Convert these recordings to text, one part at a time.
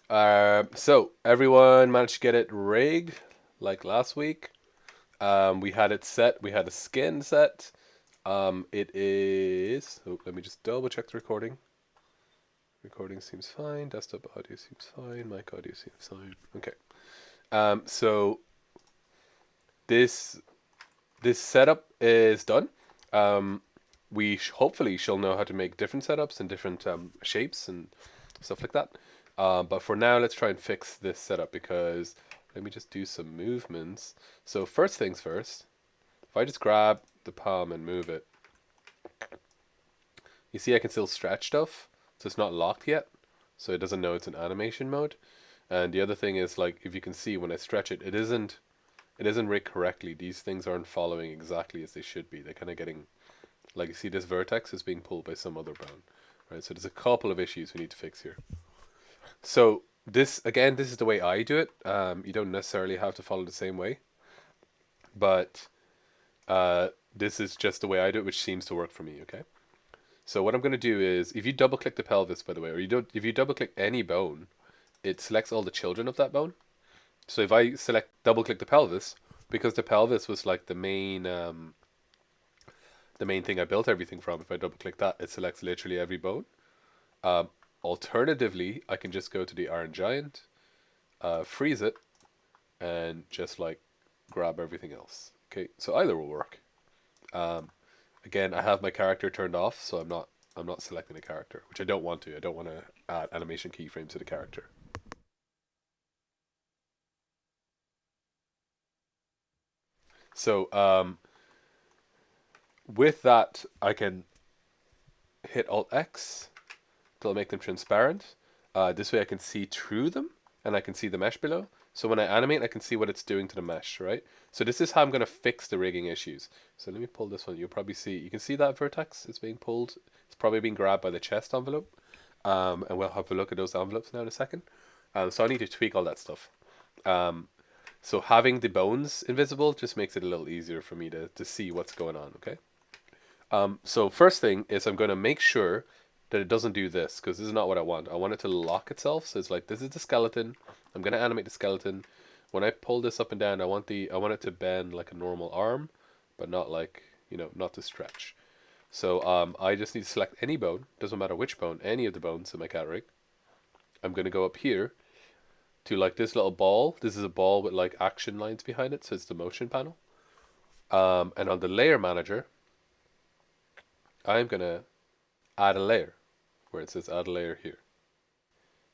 So everyone managed to get it rigged like last week. We had it set. We had a skin set. It is. Oh, let me just double check the recording. Recording seems fine. Desktop audio seems fine. Mic audio seems fine. Okay. So this this setup is done. Um, we hopefully shall know how to make different setups and different shapes and stuff like that. But for now, let's try and fix this setup because let me just do some movements. So first things first, if I just grab the palm and move it, you see I can still stretch stuff, so it's not locked yet, so it doesn't know it's in animation mode. And the other thing is like if you can see when I stretch it, it isn't rigged correctly. These things aren't following exactly as they should be. They're kind of getting like you see this vertex is being pulled by some other bone, right? So there's a couple of issues we need to fix here. So this again, this is the way I do it. You don't necessarily have to follow the same way, but this is just the way I do it, which seems to work for me. Okay. So what I'm going to do is, if you double click the pelvis, by the way, or you don't, if you double click any bone, it selects all the children of that bone. So if I select double click the pelvis, because the pelvis was like the main thing I built everything from. If I double click that, it selects literally every bone. Um, Alternatively, I can just go to the Iron Giant, freeze it, and just like grab everything else. Okay, so either will work. Um, Again, I have my character turned off, so I'm not selecting a character, which I don't want to. I don't want to add animation keyframes to the character. So with that, I can hit Alt X to make them transparent. This way I can see through them and I can see the mesh below. So when I animate, I can see what it's doing to the mesh, right? So this is how I'm going to fix the rigging issues. So let me pull this one. You'll probably see, you can see that vertex is being pulled. It's probably being grabbed by the chest envelope. And we'll have a look at those envelopes now in a second. So I need to tweak all that stuff. Um, so having the bones invisible just makes it a little easier for me to see what's going on, okay? So first thing is I'm going to make sure that it doesn't do this because this is not what I want. I want it to lock itself. So it's like this is the skeleton. I'm going to animate the skeleton. When I pull this up and down, I want it to bend like a normal arm, but not like not to stretch. So I just need to select any bone. Doesn't matter which bone, any of the bones in my cat rig. I'm going to go up here to like this little ball. This is a ball with like action lines behind it, so it's the motion panel. And on the layer manager, I'm going to add a layer where it says add a layer here.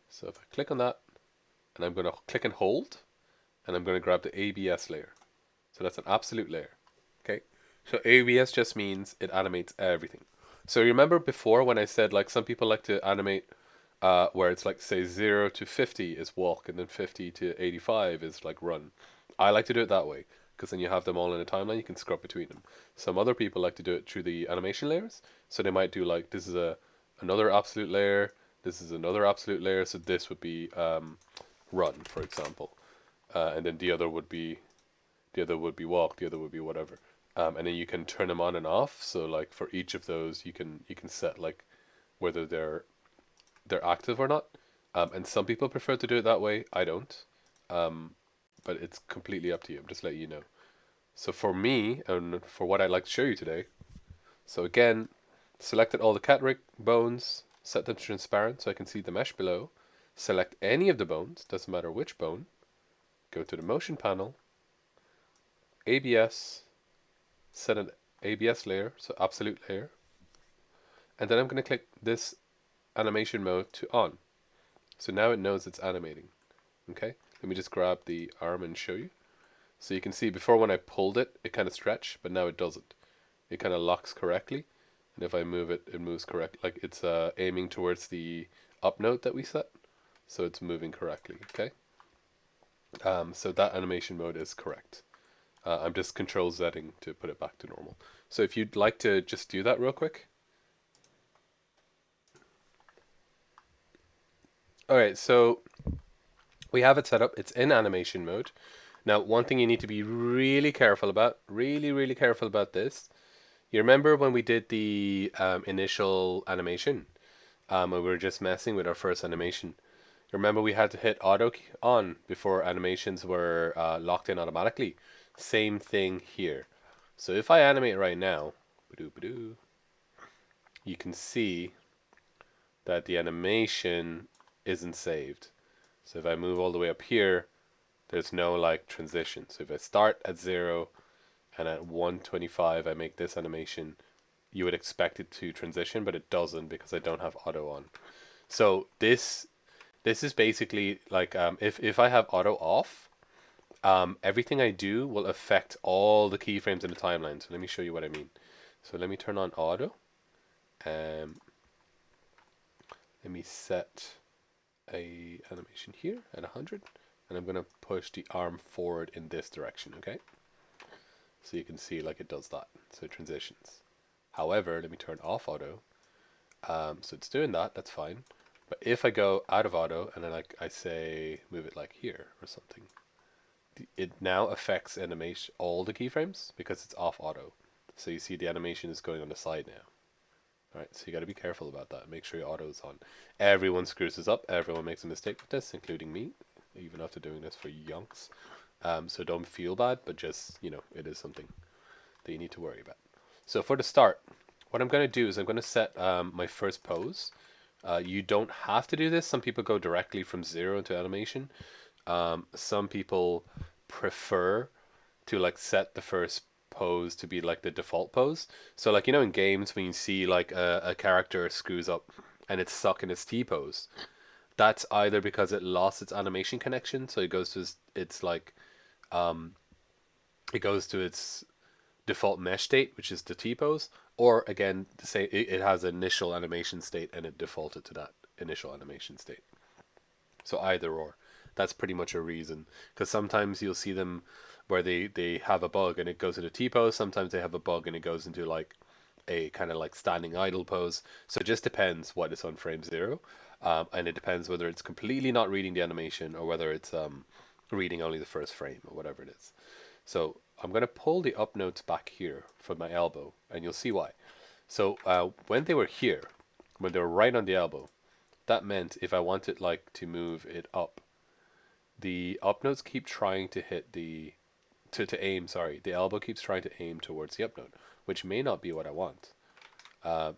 So if I click on that, and I'm going to click and hold, and I'm going to grab the ABS layer. So that's an absolute layer. Okay. So ABS just means it animates everything. So remember before when I said like some people like to animate where it's like say 0 to 50 is walk and then 50 to 85 is like run. I like to do it that way because then you have them all in a timeline. You can scrub between them. Some other people like to do it through the animation layers. So they might do like this is another absolute layer. This is another absolute layer. So this would be run, for example, and then the other would be walk. The other would be whatever. And then you can turn them on and off. So like for each of those, you can set like whether they're active or not. And some people prefer to do it that way. I don't. Um, but it's completely up to you. I'm just letting you know. So for me, and for what I'd like to show you today, so again, selected all the cat rig bones, set them to transparent so I can see the mesh below. Select any of the bones, doesn't matter which bone. Go to the motion panel, ABS, set an ABS layer, so absolute layer. And then I'm going to click this animation mode to on. So now it knows it's animating. Okay, let me just grab the arm and show you. So you can see before when I pulled it, it kind of stretched, but now it doesn't. It kind of locks correctly. And if I move it, it moves correct. Like it's aiming towards the up note that we set. So it's moving correctly, okay? So that animation mode is correct. I'm just control Zing to put it back to normal. So if you'd like to just do that real quick. Alright, so we have it set up. It's in animation mode. Now, one thing you need to be really careful about, really, really careful about this. You remember when we did the initial animation, when we were just messing with our first animation? Remember we had to hit auto on before animations were locked in automatically. Same thing here. So if I animate right now, you can see that the animation isn't saved. So if I move all the way up here, there's no like transition. So if I start at 0 and at 125 I make this animation, you would expect it to transition, but it doesn't because I don't have auto on. So this is basically like if I have auto off, everything I do will affect all the keyframes in the timeline. So let me show you what I mean. So let me turn on auto. Um, Let me set a animation here at 100, and I'm gonna push the arm forward in this direction. Okay, so you can see like it does that. So it transitions. However, let me turn off auto. So it's doing that. That's fine. But if I go out of auto and then like I say move it like here or something, it now affects animation all the keyframes because it's off auto. So you see the animation is going on the side now. All right, so you got to be careful about that. Make sure your auto is on. Everyone screws this up. Everyone makes a mistake with this, including me, even after doing this for yonks. So don't feel bad, but just, it is something that you need to worry about. So for the start, what I'm going to do is I'm going to set my first pose. You don't have to do this. Some people go directly from 0 into animation. Some people prefer to like set the first pose to be like the default pose. So like in games when you see like a character screws up and it's stuck in its T pose, that's either because it lost its animation connection, so it goes to its like it goes to its default mesh state, which is the T pose, or again, to say it has an initial animation state and it defaulted to that initial animation state. So either or. That's pretty much a reason. Because sometimes you'll see them where they have a bug and it goes into T pose. Sometimes they have a bug and it goes into like a kind of like standing idle pose. So it just depends what is on frame 0. And it depends whether it's completely not reading the animation or whether it's reading only the first frame or whatever it is. So I'm going to pull the up notes back here from my elbow and you'll see why. So when they were here, when they were right on the elbow, that meant if I wanted like to move it up, the up notes keep trying to hit to aim, sorry, the elbow keeps trying to aim towards the up note, which may not be what I want.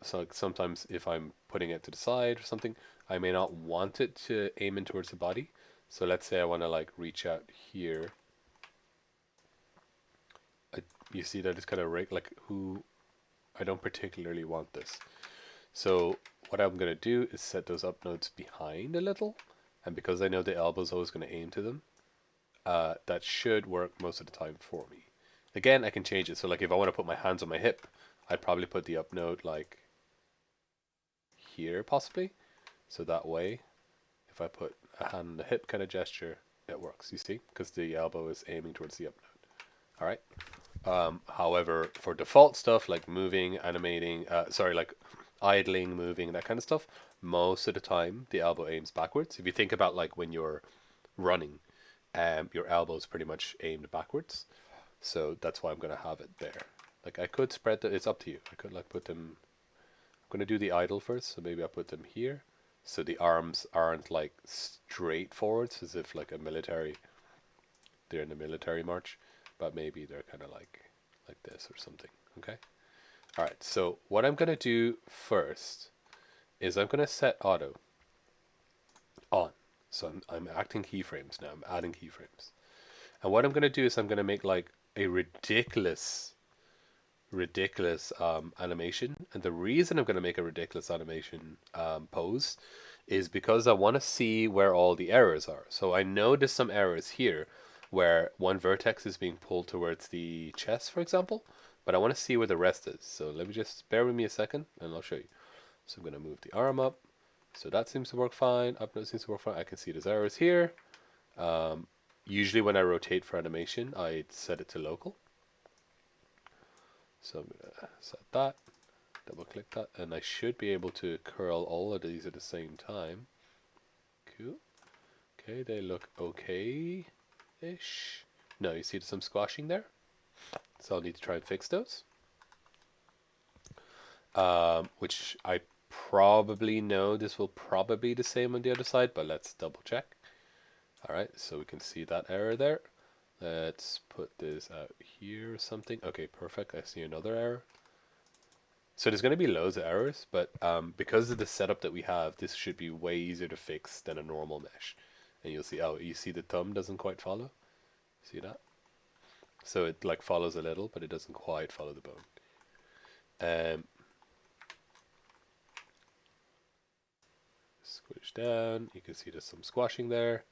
So sometimes if I'm putting it to the side or something, I may not want it to aim in towards the body. So let's say I want to like reach out here. You see that it's kind of like I don't particularly want this. So what I'm going to do is set those up notes behind a little. And because I know the elbow is always going to aim to them, that should work most of the time for me. Again, I can change it. So like if I want to put my hands on my hip, I'd probably put the up note like here possibly. So that way, if I put a hand on the hip kind of gesture, it works, you see? Because the elbow is aiming towards the up note. All right. However, for default stuff like moving, animating, like idling, moving, that kind of stuff, most of the time the elbow aims backwards. If you think about like when you're running, your elbow is pretty much aimed backwards. So that's why I'm going to have it there. Like I could spread it's up to you. I could like put them, I'm going to do the idle first. So maybe I put them here. So the arms aren't like straight forwards as if like they're in a military march, but maybe they're kind of like this or something. Okay. All right. So what I'm going to do first is I'm going to set auto on. So I'm acting keyframes now. I'm adding keyframes. And what I'm going to do is I'm going to make like a ridiculous animation. And the reason I'm going to make a ridiculous animation pose is because I want to see where all the errors are. So I know there's some errors here where one vertex is being pulled towards the chest, for example, but I want to see where the rest is. So let me just bear with me a second and I'll show you. So I'm going to move the arm up. So that seems to work fine. Up node seems to work fine. I can see there's errors here. Usually when I rotate for animation, I set it to local. So I'm going to set that, double click that, and I should be able to curl all of these at the same time. Cool. Okay, they look okay-ish. No, you see some squashing there? So I'll need to try and fix those. Which I probably know this will probably be the same on the other side, but let's double check. All right, so we can see that error there. Let's put this out here or something. Okay, perfect. I see another error. So there's going to be loads of errors, but because of the setup that we have, this should be way easier to fix than a normal mesh. And you'll see, oh, you see the thumb doesn't quite follow? See that? So it like follows a little, but it doesn't quite follow the bone. Squish down. You can see there's some squashing there.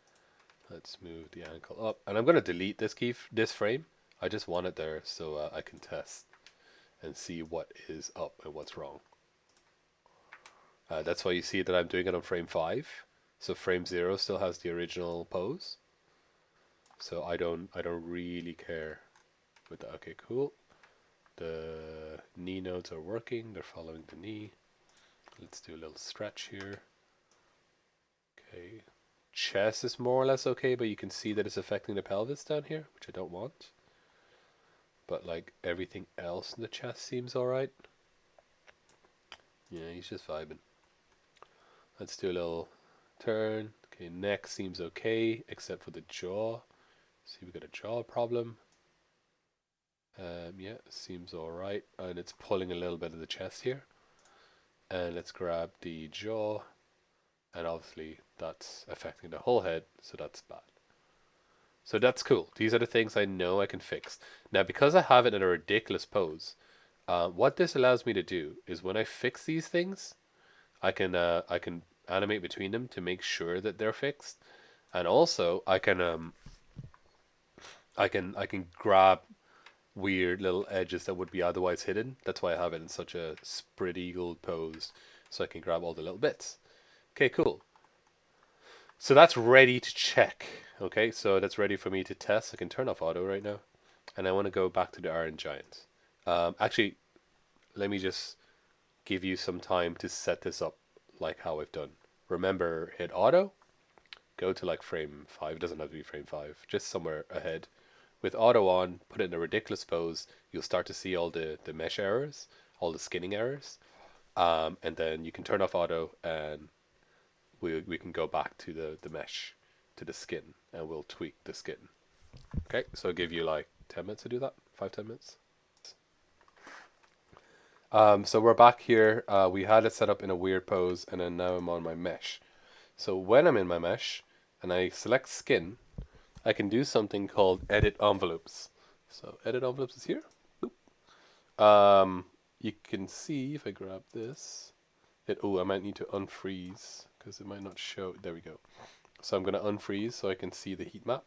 Let's move the ankle up. And I'm going to delete this frame. I just want it there so I can test and see what is up and what's wrong. That's why you see that I'm doing it on frame 5. So frame 0 still has the original pose. So I don't really care with that. Okay, cool. The knee nodes are working. They're following the knee. Let's do a little stretch here. Okay. Chest is more or less okay, but you can see that it's affecting the pelvis down here, which I don't want. But like everything else in the chest seems alright. Yeah, he's just vibing. Let's do a little turn. Okay, neck seems okay, except for the jaw. See, we got a jaw problem. Yeah, seems alright. And it's pulling a little bit of the chest here. And let's grab the jaw. And obviously that's affecting the whole head, so that's bad. So that's cool. These are the things I know I can fix. Now, because I have it in a ridiculous pose, what this allows me to do is when I fix these things, I can animate between them to make sure that they're fixed, and also I can grab weird little edges that would be otherwise hidden. That's why I have it in such a spread eagle pose, so I can grab all the little bits. Okay, cool. So that's ready to check. Okay, so that's ready for me to test. I can turn off auto right now, and I want to go back to the Iron Giant. Actually, let me just give you some time to set this up like how I've done. Remember, hit auto, go to like frame 5. It doesn't have to be frame 5, just somewhere ahead. With auto on, put it in a ridiculous pose. You'll start to see all the mesh errors, all the skinning errors. And then you can turn off auto and we can go back to the mesh, to the skin, and we'll tweak the skin. Okay, so I'll give you like 10 minutes to do that, 5-10 minutes. So we're back here. We had it set up in a weird pose, and then now I'm on my mesh. So when I'm in my mesh, and I select skin, I can do something called edit envelopes. So edit envelopes is here. You can see if I grab this, I might need to unfreeze because it might not show. There we go. So I'm going to unfreeze so I can see the heat map.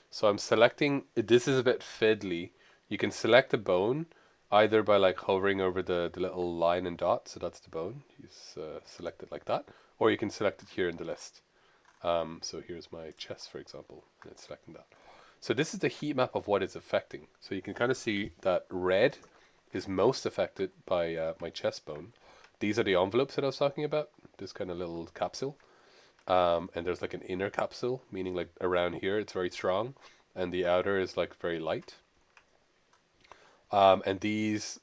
So I'm selecting, this is a bit fiddly. You can select a bone either by like hovering over the little line and dot, so that's the bone. You select it like that, or you can select it here in the list. So here's my chest, for example, and it's selecting that. So this is the heat map of what it's affecting. So you can kind of see that red is most affected by my chest bone. These are the envelopes that I was talking about, this kind of little capsule. And there's like an inner capsule, meaning like around here it's very strong, and the outer is like very light. And these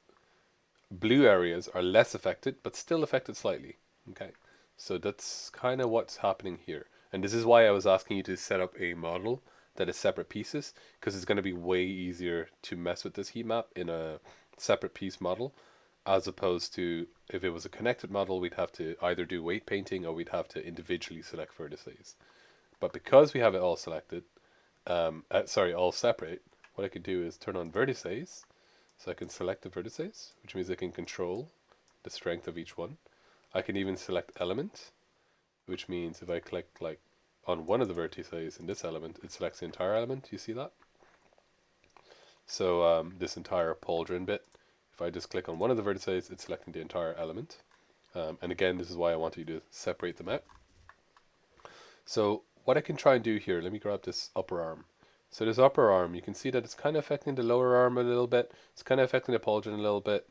blue areas are less affected, but still affected slightly. Okay, so that's kind of what's happening here. And this is why I was asking you to set up a model that is separate pieces, because it's going to be way easier to mess with this heat map in a separate piece model, as opposed to if it was a connected model, we'd have to either do weight painting or we'd have to individually select vertices. But because we have it all selected, all separate, what I could do is turn on vertices. So I can select the vertices, which means I can control the strength of each one. I can even select element, which means if I click like on one of the vertices in this element, it selects the entire element. You see that? So this entire pauldron bit, if I just click on one of the vertices, it's selecting the entire element. And again, this is why I want you to separate them out. So what I can try and do here, let me grab this upper arm. So this upper arm, you can see that it's kind of affecting the lower arm a little bit. It's kind of affecting the pauldron a little bit.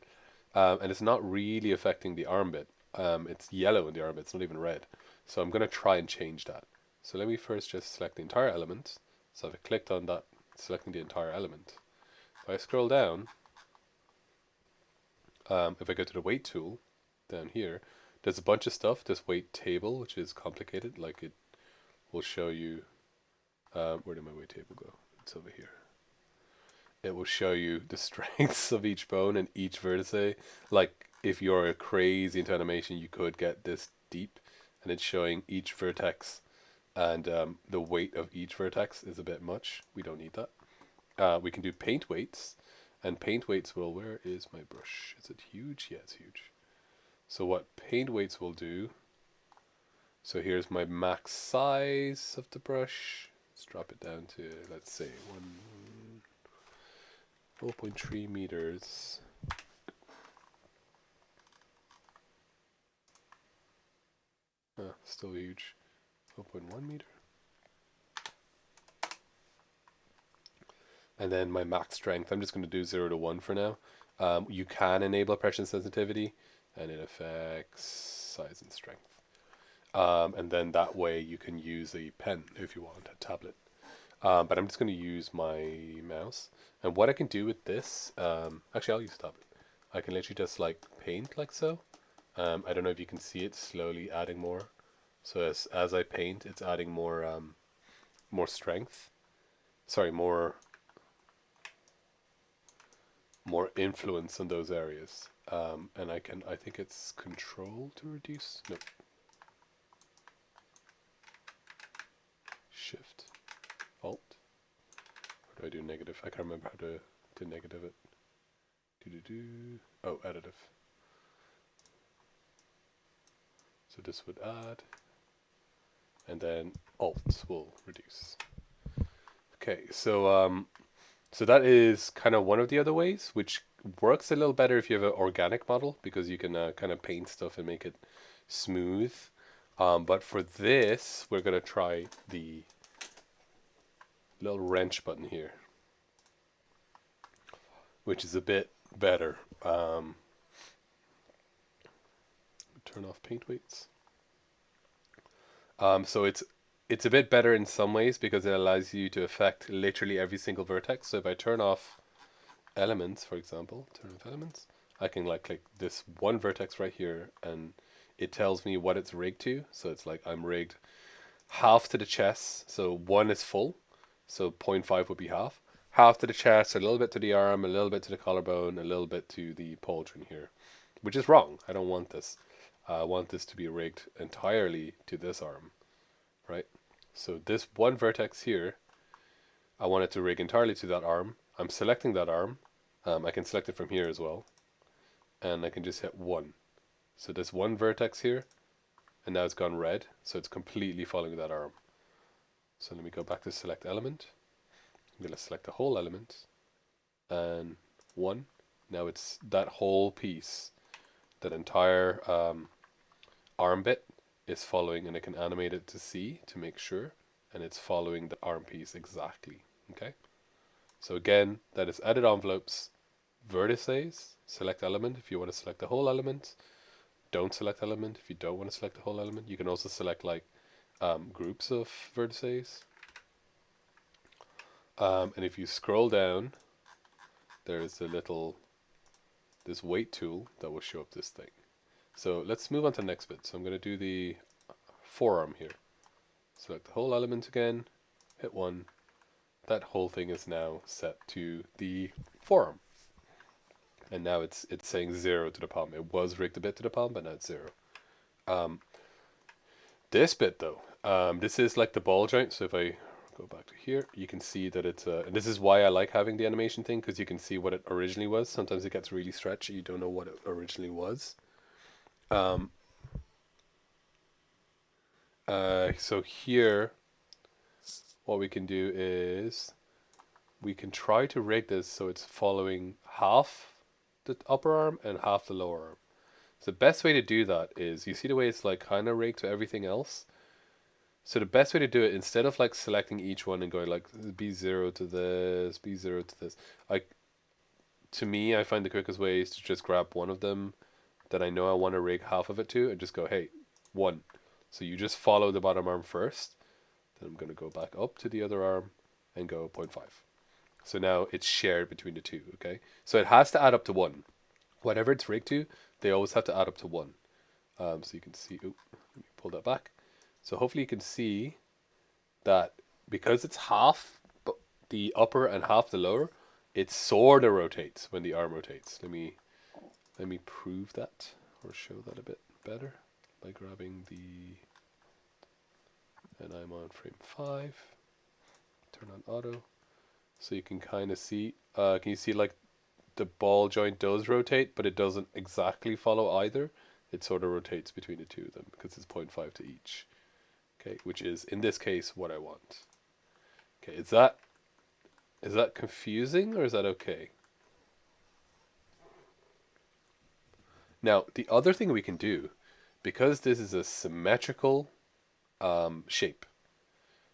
And it's not really affecting the arm bit. It's yellow in the arm bit, it's not even red. So I'm going to try and change that. So let me first just select the entire element. So if I clicked on that, selecting the entire element. If I scroll down, if I go to the weight tool down here, there's a bunch of stuff. This weight table, which is complicated, like it will show you. Where did my weight table go? It's over here. It will show you the strengths of each bone and each vertex. Like if you're crazy into animation, you could get this deep, and it's showing each vertex, and the weight of each vertex is a bit much. We don't need that. We can do paint weights, and paint weights will. Where is my brush? Is it huge? Yeah, it's huge. So what paint weights will do. So here's my max size of the brush. Let's drop it down to, let's say, 0.3 meters. Still huge. 0.1 meter. And then my max strength, I'm just going to do 0 to 1 for now. You can enable pressure sensitivity, and it affects size and strength. And then that way you can use a pen if you want, a tablet. But I'm just going to use my mouse. And what I can do with this, actually I'll use a tablet. I can literally just like paint like so. I don't know if you can see it slowly adding more. So as I paint, it's adding more more strength. Sorry, more influence on those areas. And I think it's control to reduce. No. Shift. Alt. Or do I do negative? I can't remember how to negative it. Oh, additive. So this would add, and then Alt will reduce. Okay, so so that is kind of one of the other ways, which works a little better if you have an organic model, because you can kind of paint stuff and make it smooth. But for this, we're going to try the little wrench button here, which is a bit better. Turn off paint weights. So it's a bit better in some ways because it allows you to affect literally every single vertex. So if I turn off elements, for example, turn off elements, I can like click this one vertex right here, and it tells me what it's rigged to. So it's like I'm rigged half to the chest, so 1 is full, so 0.5 would be half. Half to the chest, a little bit to the arm, a little bit to the collarbone, a little bit to the pauldron here, which is wrong. I don't want this. I want this to be rigged entirely to this arm, right? So this one vertex here, I want it to rig entirely to that arm. I'm selecting that arm. I can select it from here as well, and I can just hit 1. So this one vertex here, and now it's gone red, so it's completely following that arm. So let me go back to select element. I'm going to select the whole element, and 1. Now it's that whole piece, that entire arm bit is following, and I can animate it to see to make sure, and it's following the arm piece exactly. Okay, so again, that is edit envelopes, vertices, select element if you want to select the whole element, don't select element if you don't want to select the whole element. You can also select like groups of vertices, and if you scroll down, there's a little this weight tool that will show up this thing. So let's move on to the next bit. So I'm going to do the forearm here. Select the whole element again, hit 1. That whole thing is now set to the forearm. And now it's saying 0 to the palm. It was rigged a bit to the palm, but now it's 0. This bit though, this is like the ball joint. So if I go back to here, you can see that it's and this is why I like having the animation thing, because you can see what it originally was. Sometimes it gets really stretchy, you don't know what it originally was. So here, what we can do is we can try to rig this so it's following half the upper arm and half the lower arm. So the best way to do that is, you see the way it's like kind of rigged to everything else? So the best way to do it, instead of like selecting each one and going like B0 to this, B0 to this, like to me, I find the quickest way is to just grab one of them that I know I want to rig half of it to, and just go, hey, 1. So you just follow the bottom arm first. Then I'm going to go back up to the other arm and go 0.5. So now it's shared between the two, okay? So it has to add up to 1. Whatever it's rigged to, they always have to add up to 1. So you can see, let me pull that back. So hopefully you can see that because it's half the upper and half the lower, it sort of rotates when the arm rotates. Let me prove that or show that a bit better by grabbing and I'm on frame 5. Turn on auto. So you can kind of see, can you see like the ball joint does rotate, but it doesn't exactly follow either. It sort of rotates between the two of them because it's 0.5 to each. Okay, which is in this case what I want. Okay, is that confusing or is that okay? Now, the other thing we can do, because this is a symmetrical shape.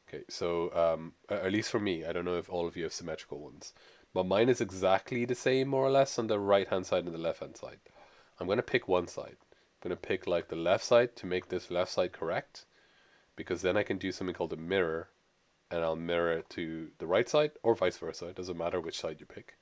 Okay, so at least for me, I don't know if all of you have symmetrical ones, but mine is exactly the same more or less on the right hand side and the left hand side. I'm going to pick one side. I'm going to pick like the left side to make this left side correct, because then I can do something called a mirror, and I'll mirror it to the right side or vice versa. It doesn't matter which side you pick.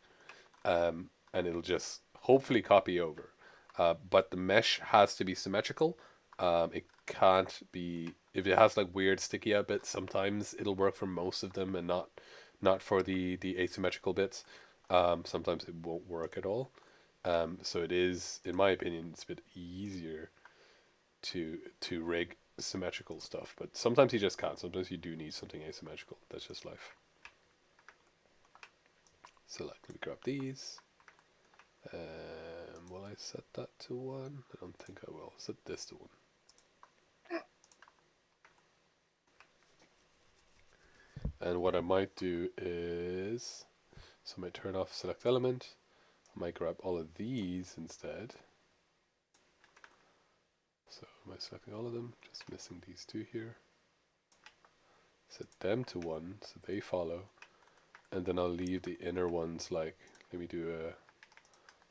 And it'll just hopefully copy over. But the mesh has to be symmetrical. It can't be, if it has like weird sticky out bits, sometimes it'll work for most of them and not for the asymmetrical bits. Sometimes it won't work at all. So it is, in my opinion, it's a bit easier to rig symmetrical stuff, but sometimes you just can't. Sometimes you do need something asymmetrical. That's just life. So let me grab these. Will I set that to 1? I don't think I will. Set this to 1. And what I might do is, so I might turn off select element. I might grab all of these instead. So am I selecting all of them? Just missing these two here. Set them to 1 so they follow. And then I'll leave the inner ones like, let me do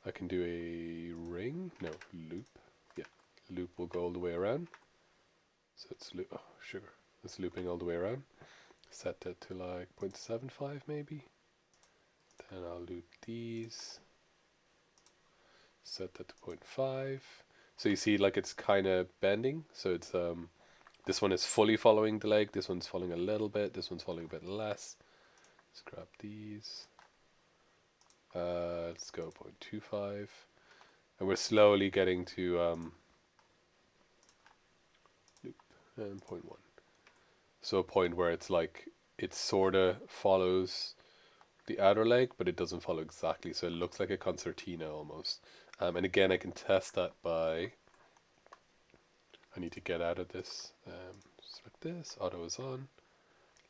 I can do a ring, no, loop. Yeah, loop will go all the way around. So it's sugar. It's looping all the way around. Set that to like 0.75 maybe. Then I'll loop these. Set that to 0.5. So you see like it's kind of bending. So it's this one is fully following the leg. This one's following a little bit. This one's following a bit less. Let's grab these. Let's go 0.25. And we're slowly getting to loop and 0.1. So a point where it's like it sort of follows the outer leg, but it doesn't follow exactly. So it looks like a concertina almost. And again, I can test that by, I need to get out of this. Select this, auto is on.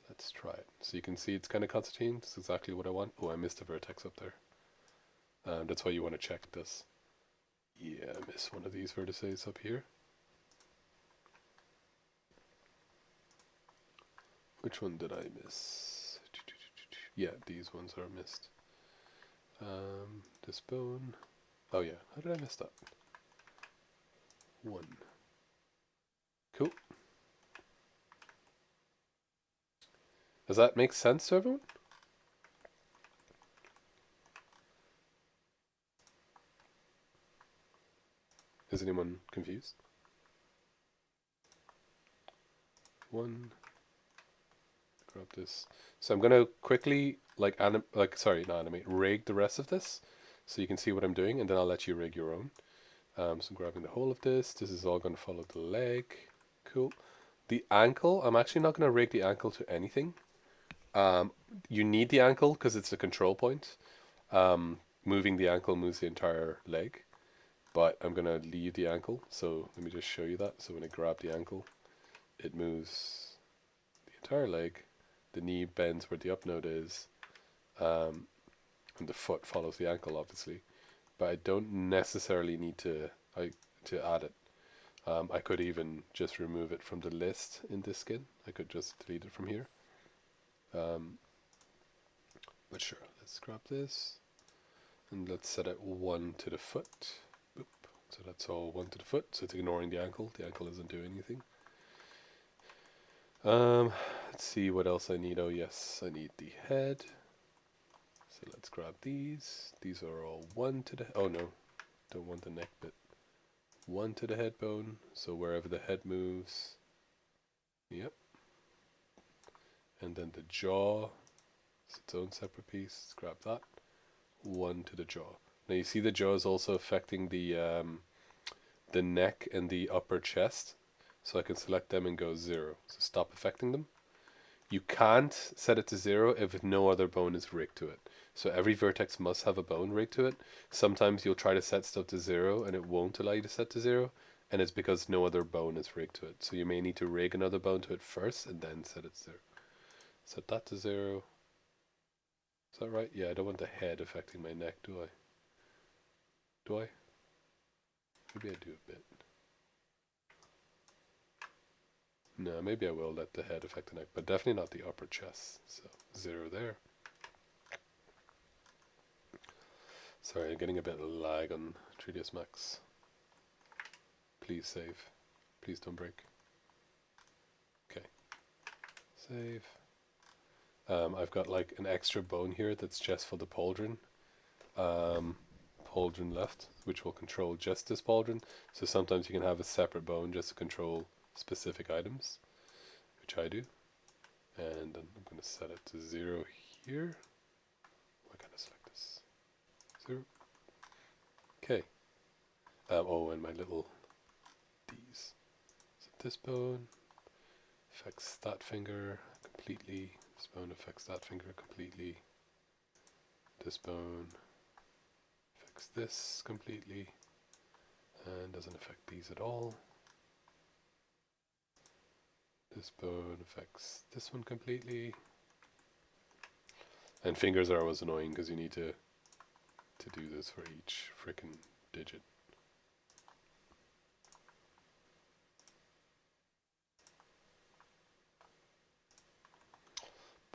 Let's try it. So you can see it's kind of concertina. It's exactly what I want. Oh, I missed a vertex up there. That's why you want to check this. Yeah, I missed one of these vertices up here. Which one did I miss? Yeah, these ones are missed. This bone. Oh yeah, how did I miss that? 1. Cool. Does that make sense to everyone? Is anyone confused? 1. Grab this. So I'm gonna quickly rig the rest of this, so you can see what I'm doing, and then I'll let you rig your own. So I'm grabbing the whole of this. This is all gonna follow the leg. Cool. The ankle, I'm actually not gonna rig the ankle to anything. You need the ankle because it's a control point. Moving the ankle moves the entire leg, but I'm gonna leave the ankle. So let me just show you that. So when I grab the ankle, it moves the entire leg. The knee bends where the up node is, and the foot follows the ankle, obviously. But I don't necessarily need to add it. I could even just remove it from the list in this skin. I could just delete it from here. But sure, let's grab this. And let's set it 1 to the foot. Boop. So that's all 1 to the foot. So it's ignoring the ankle. The ankle isn't doing anything. Let's see what else I need. Oh yes, I need the head. So let's grab these. These are all 1 to the, oh no, don't want the neck bit. 1 to the head bone, so wherever the head moves, yep. And then the jaw is its own separate piece. Let's grab that. 1 to the jaw. Now you see the jaw is also affecting the neck and the upper chest, so I can select them and go 0. So stop affecting them. You can't set it to 0 if no other bone is rigged to it. So every vertex must have a bone rigged to it. Sometimes you'll try to set stuff to 0 and it won't allow you to set to 0, and it's because no other bone is rigged to it. So you may need to rig another bone to it first and then set it to 0. Set that to 0. Is that right? Yeah, I don't want the head affecting my neck, do I? Do I? Maybe I do a bit. No, maybe I will let the head affect the neck, but definitely not the upper chest. So 0 there. Sorry, I'm getting a bit of lag on 3ds Max. Please save. Please don't break. Okay. Save. I've got like an extra bone here that's just for the pauldron. Pauldron left, which will control just this pauldron. So sometimes you can have a separate bone just to control specific items, which I do. And then I'm going to set it to 0 here. Why can't I select this? 0. Okay. Oh, and my little D's. So this bone affects that finger completely. This bone affects that finger completely. This bone affects this completely and doesn't affect these at all. This bone affects this one completely. And fingers are always annoying because you need to do this for each frickin' digit.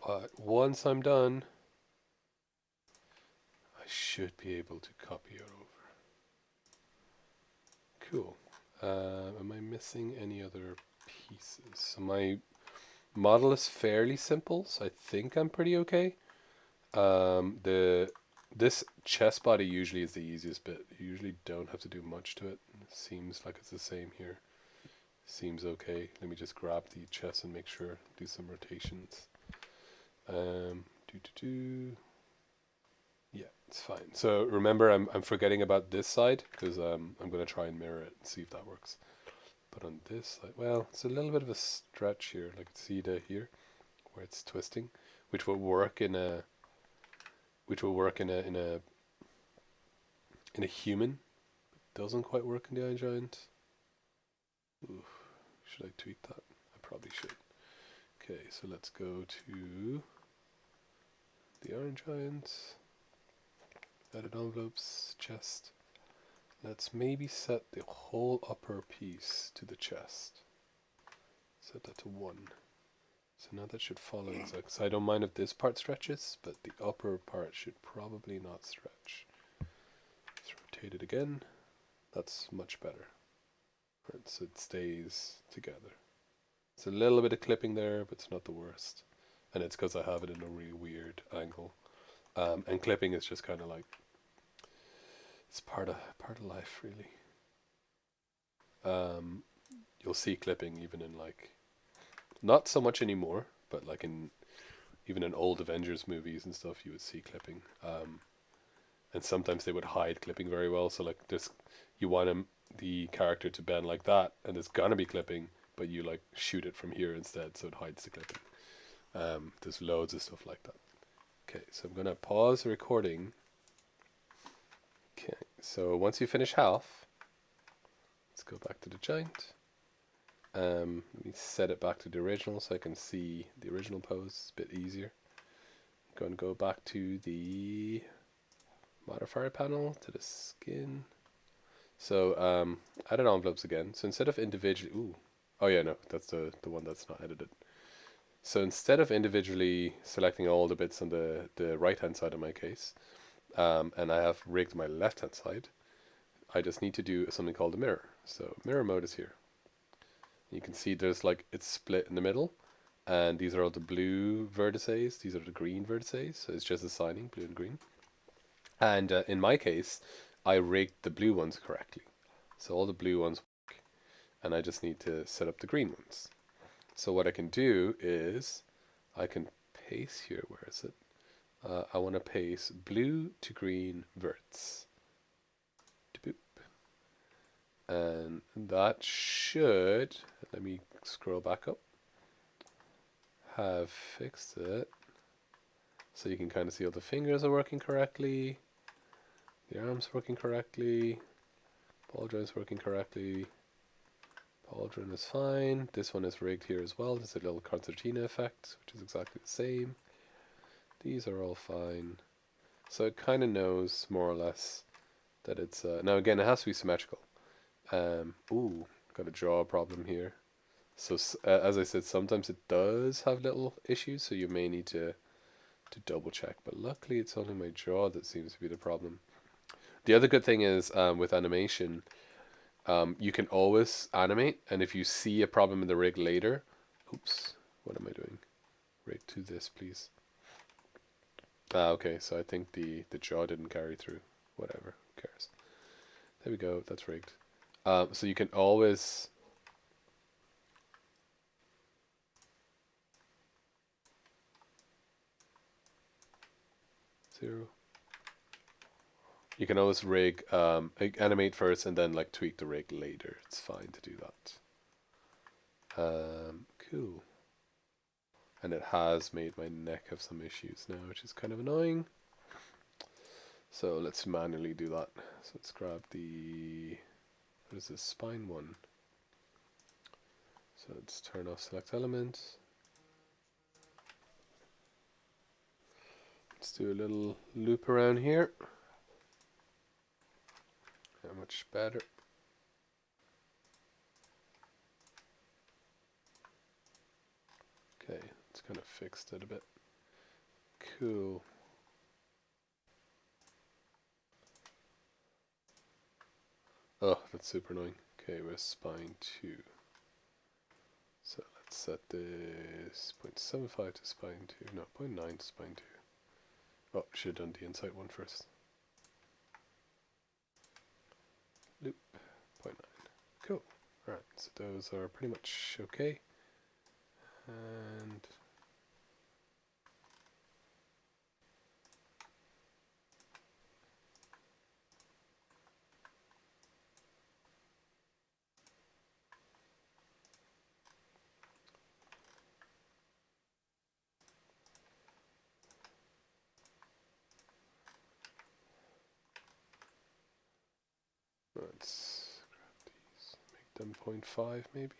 But once I'm done, I should be able to copy it over. Cool. Am I missing any other pieces? So my model is fairly simple, so I think I'm pretty okay. This chest body usually is the easiest bit. You usually don't have to do much to it. It seems like it's the same here. Seems okay. Let me just grab the chest and make sure. Do some rotations. Yeah, it's fine. So remember, I'm forgetting about this side because I'm going to try and mirror it and see if that works. But on this side, well, it's a little bit of a stretch here. Like see the here where it's twisting, which will work in a human. Doesn't quite work in the Iron Giant. Ooh, should I tweak that? I probably should. Okay, so let's go to the Iron Giant. Edit envelopes, chest. Let's maybe set the whole upper piece to the chest. Set that to 1. So now that should follow exactly. So I don't mind if this part stretches, but the upper part should probably not stretch. Let's rotate it again. That's much better. Right, so it stays together. It's a little bit of clipping there, but it's not the worst. And it's because I have it in a really weird angle. And clipping is just kind of like, it's part of life, really. You'll see clipping even in like, not so much anymore, but like even in old Avengers movies and stuff, you would see clipping. And sometimes they would hide clipping very well. So like this, you want the character to bend like that, and there's gonna be clipping, but you like shoot it from here instead, so it hides the clipping. There's loads of stuff like that. Okay, so I'm gonna pause the recording. Okay, so once you finish half, let's go back to the giant. Let me set it back to the original so I can see the original pose. It's a bit easier. I'm going to go back to the modifier panel, to the skin. So added envelopes again. So instead of individually, oh yeah, no, that's the one that's not edited. So instead of individually selecting all the bits on the right hand side in my case, and I have rigged my left hand side, I just need to do something called a mirror. So mirror mode is here. You can see there's like, it's split in the middle, and these are all the blue vertices, these are the green vertices, so it's just assigning blue and green. And in my case, I rigged the blue ones correctly. So all the blue ones work, and I just need to set up the green ones. So what I can do is I can paste here. Where is it? I want to paste blue to green verts. Boop. And that should, let me scroll back up, have fixed it. So you can kind of see all the fingers are working correctly, the arms working correctly, ball joint's working correctly, pauldron is fine. This one is rigged here as well. There's a little concertina effect, which is exactly the same. These are all fine. So it kind of knows more or less that it's, now again, it has to be symmetrical. Ooh, got a jaw problem here. So as I said, sometimes it does have little issues, so you may need to double check. But luckily, it's only my jaw that seems to be the problem. The other good thing is with animation, you can always animate, and if you see a problem in the rig later, oops, what am I doing? Rig to this, please. Okay, so I think the jaw didn't carry through. Whatever, who cares? There we go, that's rigged. So you can always... Zero. You can always rig, animate first and then like tweak the rig later. It's fine to do that. Cool. And it has made my neck have some issues now, which is kind of annoying. So let's manually do that. So let's grab the, what is this, spine one. So let's turn off select element. Let's do a little loop around here. Much better. Okay, it's kind of fixed it a bit. Cool. Oh, that's super annoying. Okay, we're spine 2. So let's set this 0.75 to spine 2. No, 0.9 to spine 2. Oh, should have done the inside one first. Loop, 0.9. Cool. Alright, so those are pretty much okay. And let's grab these, make them 0.5 maybe.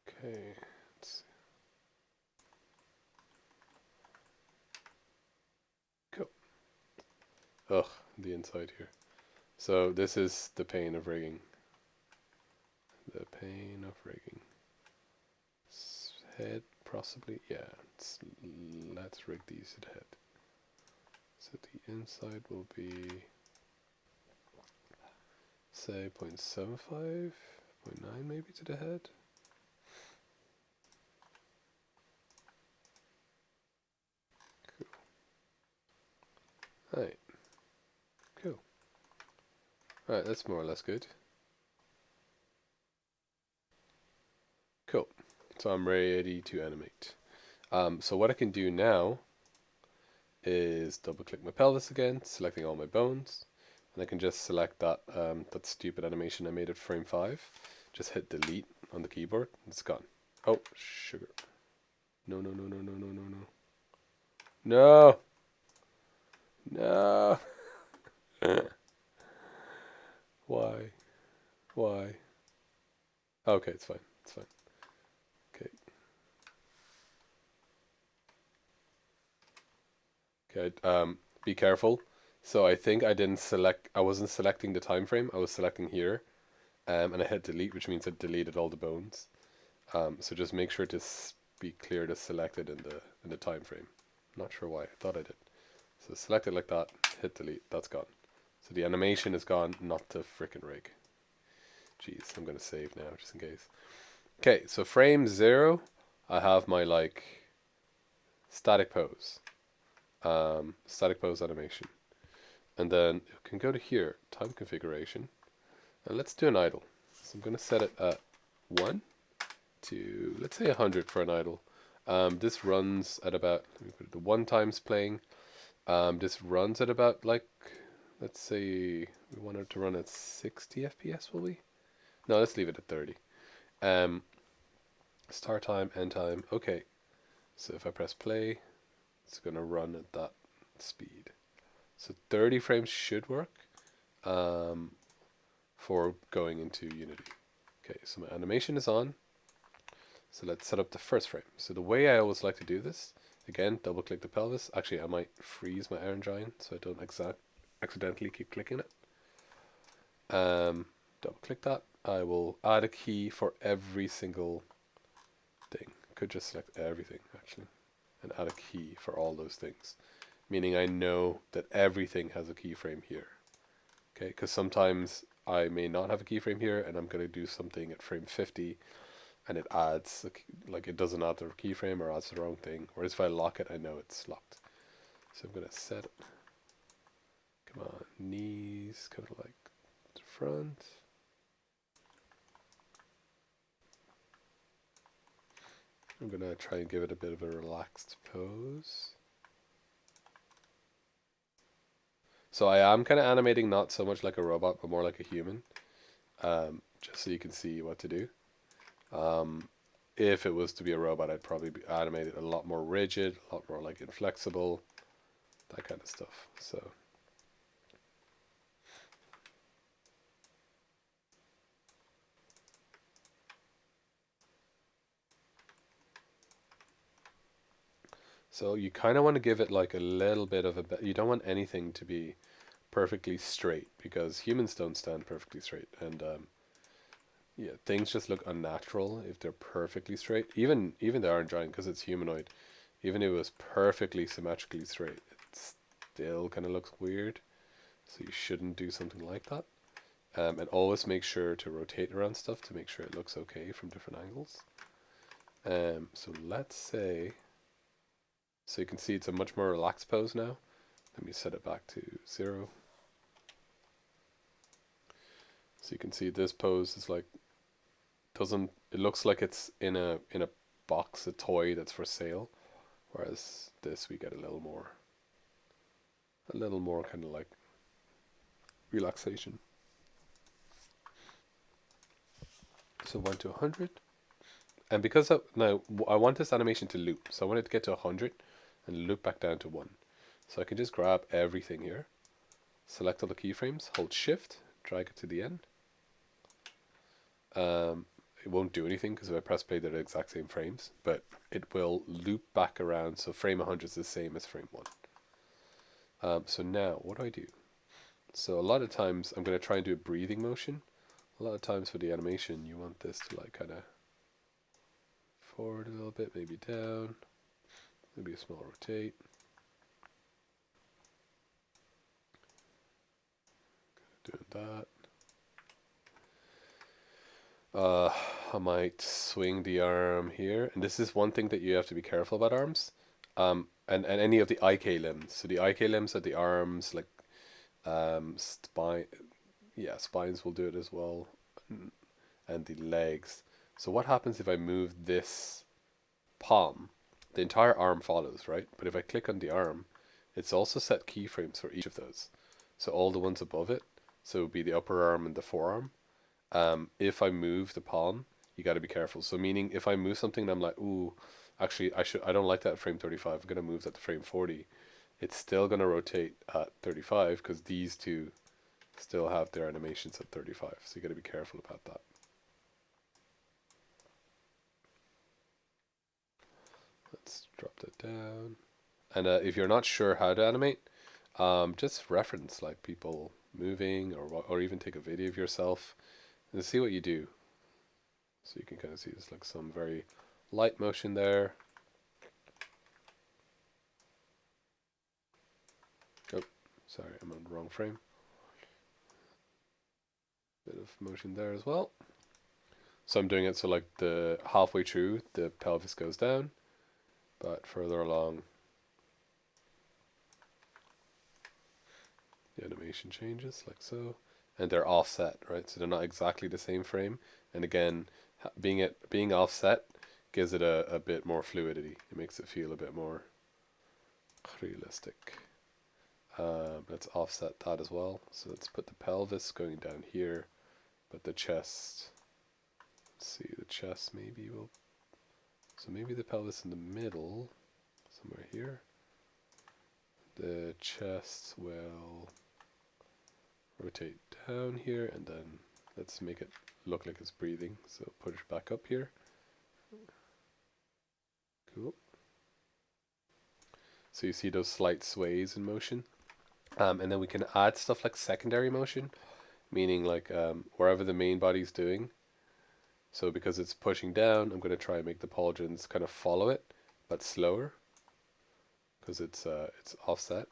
Okay, let's see. Cool. Ugh, the inside here. So this is the pain of rigging. The pain of rigging. Head, possibly, yeah. Let's rig these at head. So the inside will be, say, 0.75, 0.9 maybe to the head. Cool. Alright. Cool. Alright, that's more or less good. Cool. So I'm ready to animate. So what I can do now is double click my pelvis again, selecting all my bones. And I can just select that that stupid animation I made at frame 5. Just hit delete on the keyboard. It's gone. Oh, sugar. No, no, no, no, no, no, no, no. No! No! Why? Why? Okay, it's fine. It's fine. Okay. Okay, be careful. So I think I didn't select, I wasn't selecting the time frame, I was selecting here. And I hit delete, which means I deleted all the bones. So just make sure to be clear to select it in the time frame. Not sure why, I thought I did. So select it like that, hit delete, that's gone. So the animation is gone, not the frickin' rig. Jeez, I'm gonna save now just in case. Okay, so frame 0, I have my like static pose animation. And then you can go to here, time configuration, and let's do an idle. So I'm going to set it at 1 to, let's say 100 for an idle. This runs at about, let me put it to 1 times playing. This runs at about like, let's say we want it to run at 60 FPS, will we? No, let's leave it at 30. Start time, end time. Okay, so if I press play, it's going to run at that speed. So 30 frames should work for going into Unity. Okay, so my animation is on. So let's set up the first frame. So the way I always like to do this, again, double click the pelvis. Actually, I might freeze my Iron Giant so I don't accidentally keep clicking it. Double click that. I will add a key for every single thing. Could just select everything actually and add a key for all those things. Meaning I know that everything has a keyframe here. Okay, because sometimes I may not have a keyframe here and I'm going to do something at frame 50 and it adds, like it doesn't add the keyframe or adds the wrong thing. Whereas if I lock it, I know it's locked. So I'm going to set it. Come on, knees, kind of like the front. I'm going to try and give it a bit of a relaxed pose. So I am kind of animating not so much like a robot, but more like a human. Just so you can see what to do. If it was to be a robot, I'd probably be animated a lot more rigid, a lot more like inflexible, that kind of stuff. So you kind of want to give it like a little bit of you don't want anything to be perfectly straight because humans don't stand perfectly straight, and yeah, things just look unnatural if they're perfectly straight. Even the Iron Giant, because it's humanoid, even if it was perfectly symmetrically straight, it still kind of looks weird. So you shouldn't do something like that. And always make sure to rotate around stuff to make sure it looks okay from different angles. So let's say, so you can see it's a much more relaxed pose now. Let me set it back to 0. So you can see this pose is like, it looks like it's in a box, a toy that's for sale. Whereas this we get a little more kind of like relaxation. So 1 to 100. And because now I want this animation to loop, so I want it to get to 100 and loop back down to 1. So I can just grab everything here, select all the keyframes, hold shift, drag it to the end. It won't do anything because if I press play they're the exact same frames, but it will loop back around, so frame 100 is the same as frame 1. So now what do I do? So a lot of times I'm going to try and do a breathing motion. A lot of times for the animation you want this to like kind of forward a little bit, maybe down, maybe a small rotate. Doing that. I might swing the arm here, and this is one thing that you have to be careful about arms. And any of the IK limbs. So the IK limbs are the arms, like spine. Yeah, spines will do it as well, and the legs. So what happens if I move this palm? The entire arm follows, right? But if I click on the arm, it's also set keyframes for each of those. So all the ones above it, so it would be the upper arm and the forearm. If I move the palm, you got to be careful. So meaning if I move something and I'm like, ooh, actually I don't like that at frame 35. I'm gonna move that to frame 40. It's still gonna rotate at 35 because these two still have their animations at 35. So you got to be careful about that. Let's drop that down. And if you're not sure how to animate, just reference like people moving or even take a video of yourself and see what you do. So you can kind of see there's like some very light motion there. Oh, sorry, I'm on the wrong frame. Bit of motion there as well. So I'm doing it so like the halfway through the pelvis goes down, but further along the animation changes like so, and they're offset, right? So they're not exactly the same frame. And again, being offset gives it a bit more fluidity. It makes it feel a bit more realistic. Let's offset that as well. So let's put the pelvis going down here, but the chest. Let's see, the chest maybe will. So maybe the pelvis in the middle, somewhere here. The chest will rotate down here, and then let's make it look like it's breathing. So push back up here. Cool. So you see those slight sways in motion. And then we can add stuff like secondary motion, meaning like wherever the main body's doing. So because it's pushing down, I'm going to try and make the pauldrons kind of follow it, but slower, because it's offset.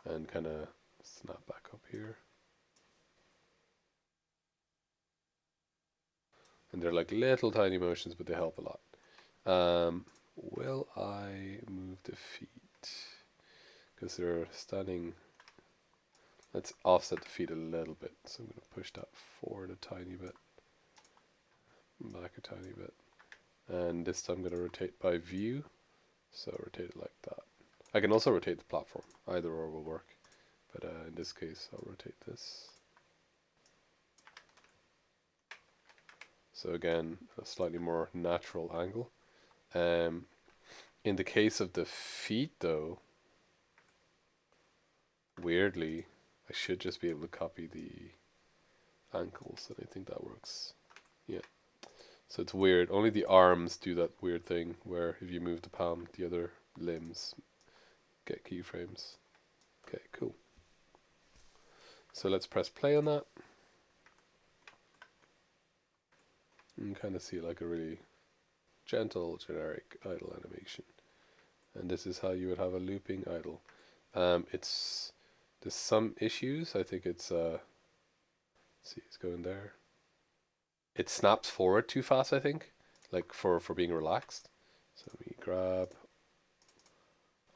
And kind of snap back up here. And they're like little tiny motions, but they help a lot. Will I move the feet? Because they're standing. Let's offset the feet a little bit. So I'm going to push that forward a tiny bit, back a tiny bit. And this time I'm going to rotate by view. So rotate it like that. I can also rotate the platform. Either or will work. But in this case, I'll rotate this. So again, a slightly more natural angle. In the case of the feet though, weirdly, I should just be able to copy the ankles, and I think that works. Yeah. So it's weird. Only the arms do that weird thing where if you move the palm, the other limbs get keyframes. Okay, cool. So let's press play on that. And kind of see like a really gentle, generic idle animation. And this is how you would have a looping idle. There's some issues. I think it's let's see, it's going there. It snaps forward too fast, I think, like for being relaxed. So we grab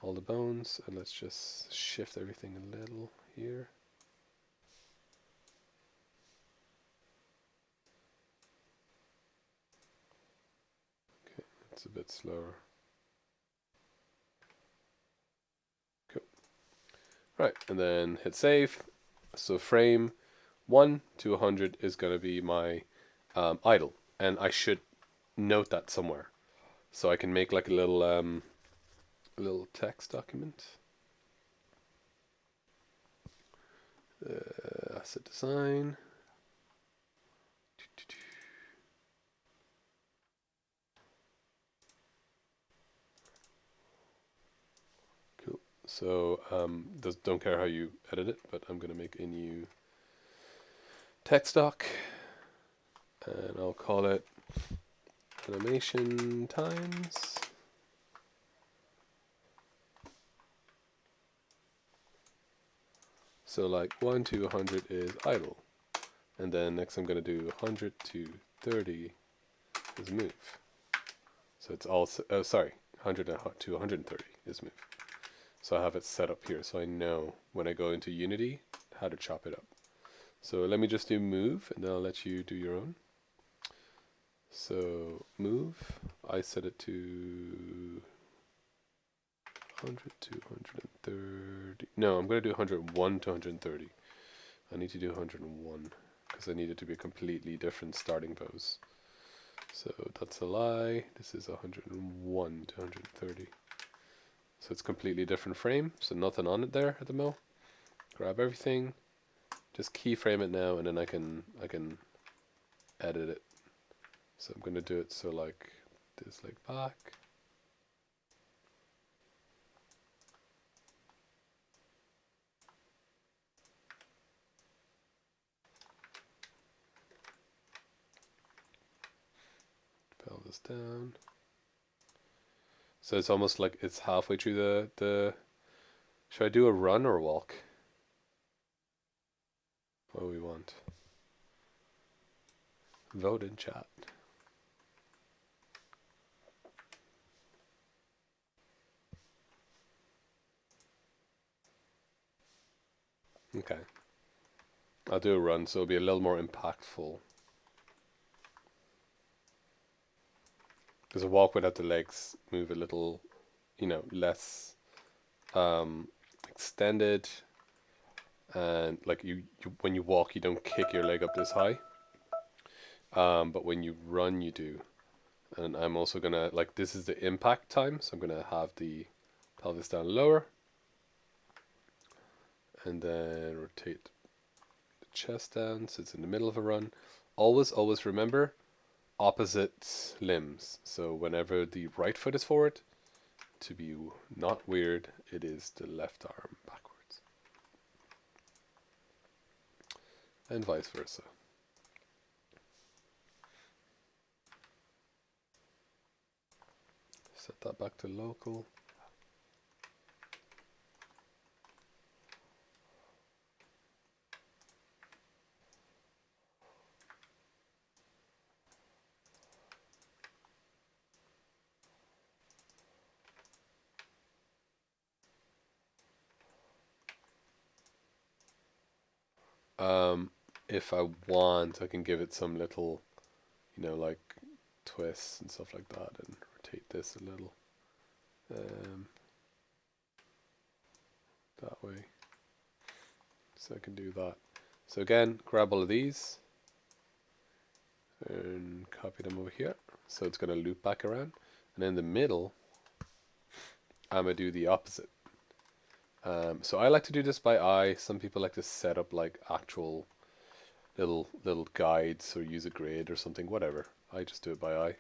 all the bones and let's just shift everything a little here. Okay, that's a bit slower. Cool. Right, and then hit save. So frame 1 to 100 is going to be my idle, and I should note that somewhere. So I can make like a little text document. Asset design. Cool. So don't care how you edit it, but I'm gonna make a new text doc, and I'll call it animation times. So like 1 to 100 is idle. And then next I'm going to do 100 to 30 is move. So it's also, 100 to 130 is move. So I have it set up here so I know when I go into Unity how to chop it up. So let me just do move and then I'll let you do your own. So move, I set it to 100 to 130. No, I'm going to do 101 to 130. I need to do 101 because I need it to be a completely different starting pose. So that's a lie. This is 101 to 130. So it's completely different frame. So nothing on it there at the mo. Grab everything. Just keyframe it now, and then I can edit it. So I'm gonna do it so like this, like back. Pelvis down. So it's almost like it's halfway through the. Should I do a run or a walk? What do we want? Vote in chat. Okay. I'll do a run, so it'll be a little more impactful. Because a walk without the legs move a little, less extended, and like you when you walk, you don't kick your leg up this high. But when you run, you do. And I'm also gonna, like, this is the impact time, so I'm gonna have the pelvis down lower, and then rotate the chest down so it's in the middle of a run. Always remember opposite limbs. So whenever the right foot is forward, to be not weird, it is the left arm backwards, and vice versa. Set that back to local. If I want, I can give it some little, like twists and stuff like that, and rotate this a little that way. So I can do that. So again, grab all of these and copy them over here. So it's going to loop back around. And in the middle, I'm going to do the opposite. So I like to do this by eye. Some people like to set up like actual little guides or use a grid or something, whatever. I just do it by eye.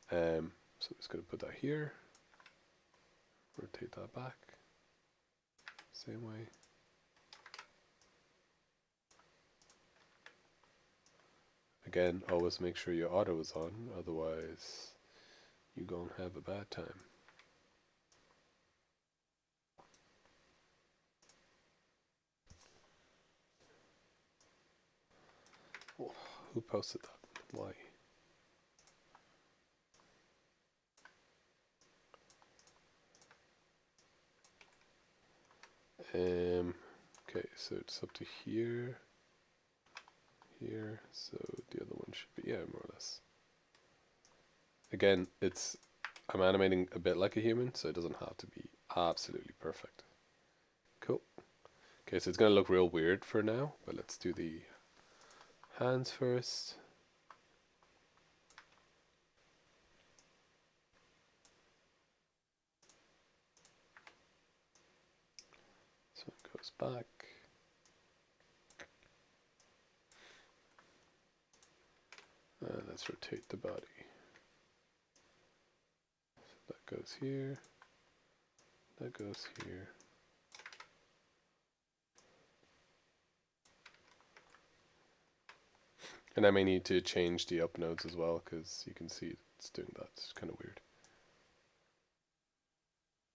So I'm just going to put that here. Rotate that back. Same way. Again, always make sure your auto is on, otherwise you're going to have a bad time. Oh, who posted that? Why? Okay, so it's up to here, here, so the other one should be, yeah, more or less. Again, I'm animating a bit like a human, so it doesn't have to be absolutely perfect. Cool. Okay, so it's going to look real weird for now, but let's do the hands first. So it goes back. Let's rotate the body. So that goes here. That goes here. And I may need to change the up nodes as well, because you can see it's doing that. It's kind of weird.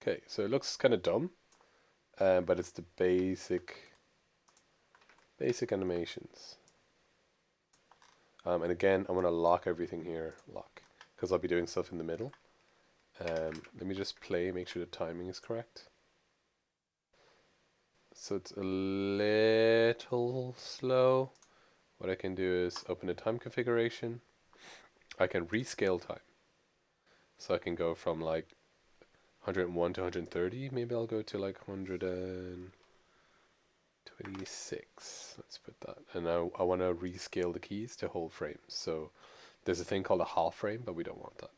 Okay, so it looks kind of dumb, but it's the basic animations. And again, I'm going to lock everything here, because I'll be doing stuff in the middle. Let me just play, make sure the timing is correct. So it's a little slow. What I can do is open a time configuration. I can rescale time. So I can go from like 101 to 130. Maybe I'll go to like 126. Let's put that. And I want to rescale the keys to whole frames. So there's a thing called a half frame, but we don't want that.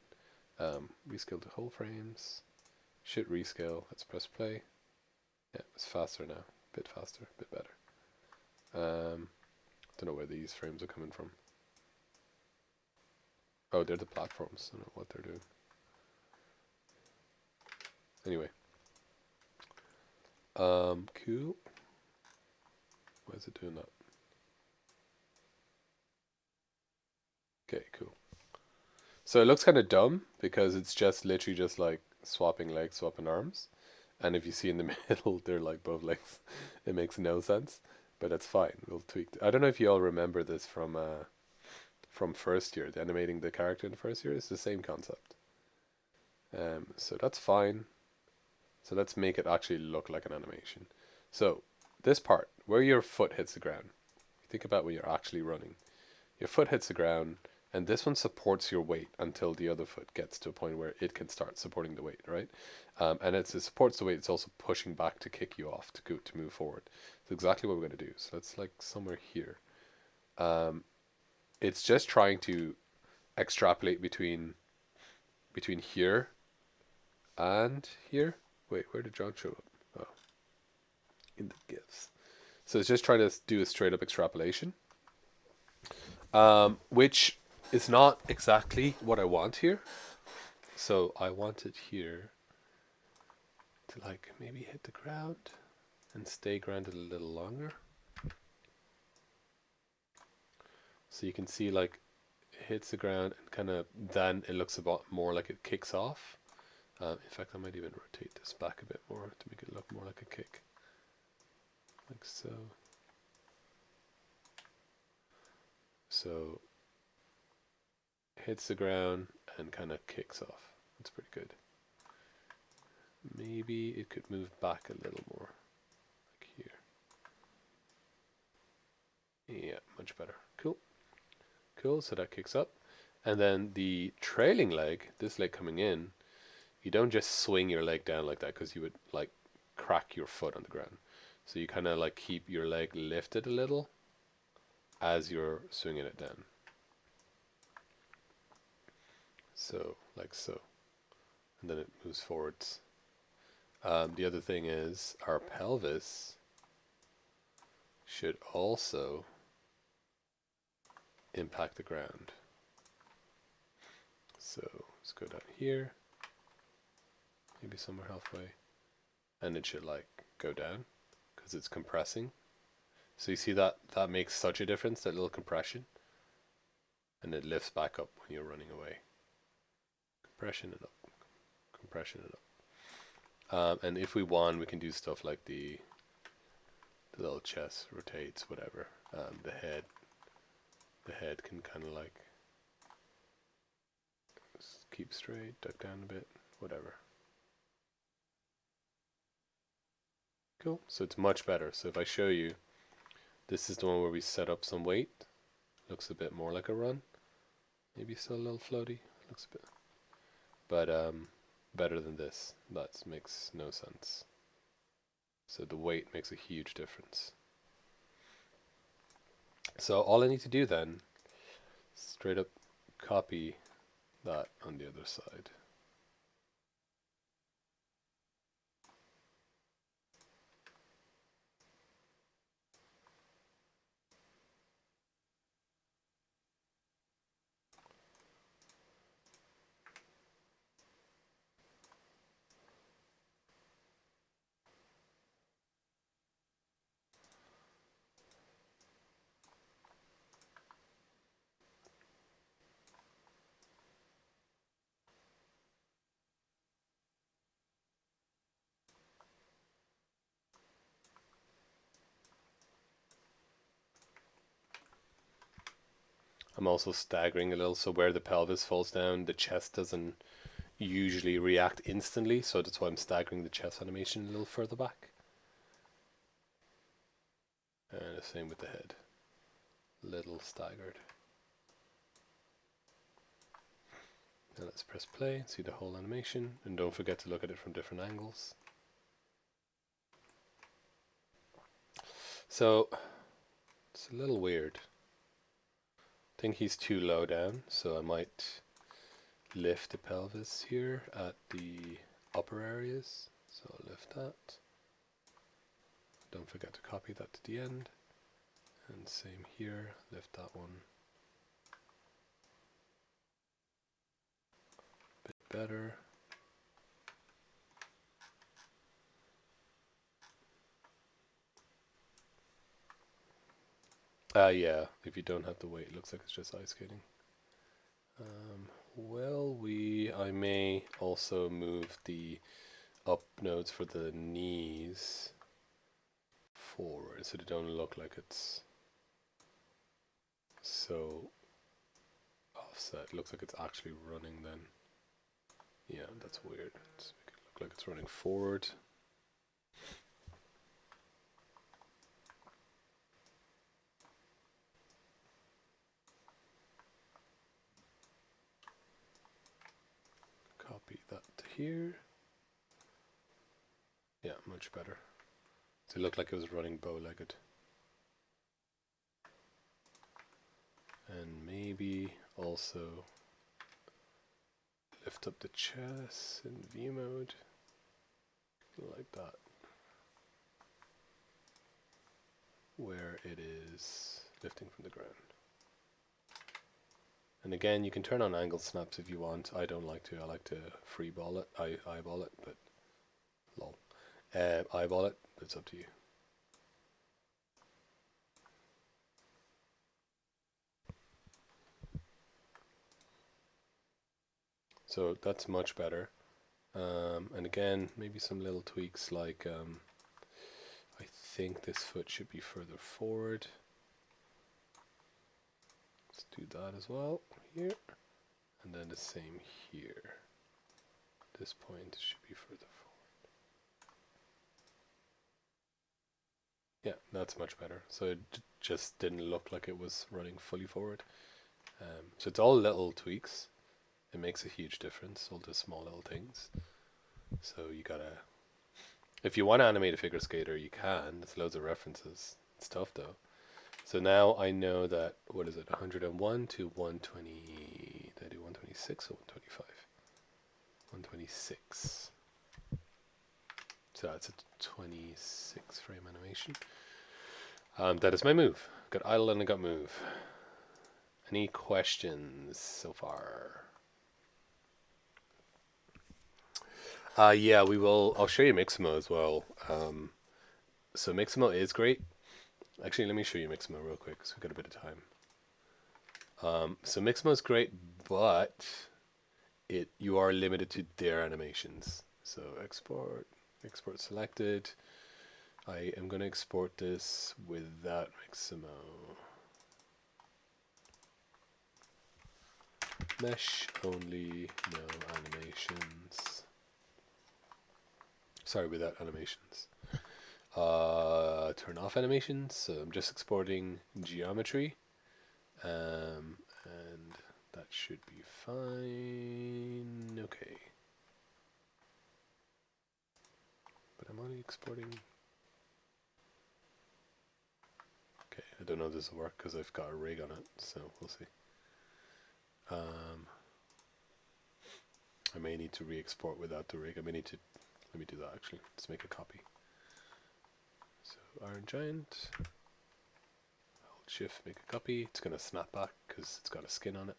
Rescale to whole frames. Should rescale. Let's press play. Yeah, it's faster now. A bit faster, a bit better. Don't know where these frames are coming from. Oh, they're the platforms. I don't know what they're doing. Anyway. Cool. Why is it doing that? Okay, cool. So it looks kind of dumb because it's just literally just like swapping legs, swapping arms. And if you see in the middle, they're like both legs. It makes no sense, but that's fine. We'll tweak. I don't know if you all remember this from first year. The animating the character in the first year is the same concept. So that's fine. So let's make it actually look like an animation. So this part where your foot hits the ground. Think about when you're actually running. Your foot hits the ground, and this one supports your weight until the other foot gets to a point where it can start supporting the weight, right? And it supports the weight. It's also pushing back to kick you off to move forward. It's exactly what we're going to do. So it's like somewhere here. It's just trying to extrapolate between here and here. Wait, where did John show up? Oh, in the gifts. So it's just trying to do a straight up extrapolation, which is not exactly what I want here. So I want it here to like maybe hit the ground and stay grounded a little longer. So you can see like it hits the ground and kind of then it looks a lot more like it kicks off. In fact, I might even rotate this back a bit more to make it look more like a kick. Like so. So hits the ground and kind of kicks off. That's pretty good. Maybe it could move back a little more, like here. Yeah, much better. Cool. Cool, so that kicks up. And then the trailing leg, this leg coming in, you don't just swing your leg down like that because you would like crack your foot on the ground. So you kind of like keep your leg lifted a little as you're swinging it down. So, like so. And then it moves forwards. The other thing is our pelvis should also impact the ground. So let's go down here, maybe somewhere halfway, and it should like go down because it's compressing. So you see that makes such a difference, that little compression, and it lifts back up when you're running away. Compression and up, compression and up. And if we want, we can do stuff like the little chest rotates, whatever. The head can kind of like keep straight, duck down a bit, whatever. Cool. So it's much better. So if I show you, this is the one where we set up some weight. Looks a bit more like a run. Maybe still a little floaty. Looks a bit, but better than this. That makes no sense. So the weight makes a huge difference. So all I need to do then, straight up copy that on the other side. I'm also staggering a little, so where the pelvis falls down, the chest doesn't usually react instantly, so that's why I'm staggering the chest animation a little further back. And the same with the head. Little staggered. Now let's press play, see the whole animation, and don't forget to look at it from different angles. So, it's a little weird. I think he's too low down, so I might lift the pelvis here at the upper areas. So I'll lift that. Don't forget to copy that to the end. And same here, lift that one. Bit better. Yeah, if you don't have the weight, it looks like it's just ice skating. I may also move the up nodes for the knees forward so they don't look like it's so offset. It looks like it's actually running then. Yeah, that's weird. Let's make it look like it's running forward. here. Yeah, much better. So it looked like it was running bow-legged. And maybe also lift up the chest in view mode, like that, where it is lifting from the ground. And again, you can turn on angle snaps if you want. I don't like to. I like to freeball it, eyeball it, but lol. Eyeball it, but it's up to you. So that's much better. And again, maybe some little tweaks like I think this foot should be further forward. Let's do that as well here. And then the same here. This point should be further forward. Yeah, that's much better. So it just didn't look like it was running fully forward. So it's all little tweaks. It makes a huge difference, all the small little things. So you gotta, if you want to animate a figure skater, you can. There's loads of references. It's tough though. So now I know that, what is it, 101 to 120, did I do 126 or 125? 126. So that's a 26 frame animation. That is my move. Got idle and I got move. Any questions so far? Yeah, we will. I'll show you Mixamo as well. So Mixamo is great. Actually, let me show you Mixamo real quick because we've got a bit of time. So Mixamo is great, but you are limited to their animations. So export selected. I am going to export this without Mixamo. Mesh only, no animations. Sorry, without animations. Turn off animations, so I'm just exporting geometry. And that should be fine. Okay. But I'm only exporting. Okay, I don't know if this will work because I've got a rig on it, so we'll see. I may need to re-export without the rig. I may need to, let me do that actually. Let's make a copy. So Iron Giant, hold Shift, make a copy. It's going to snap back because it's got a skin on it.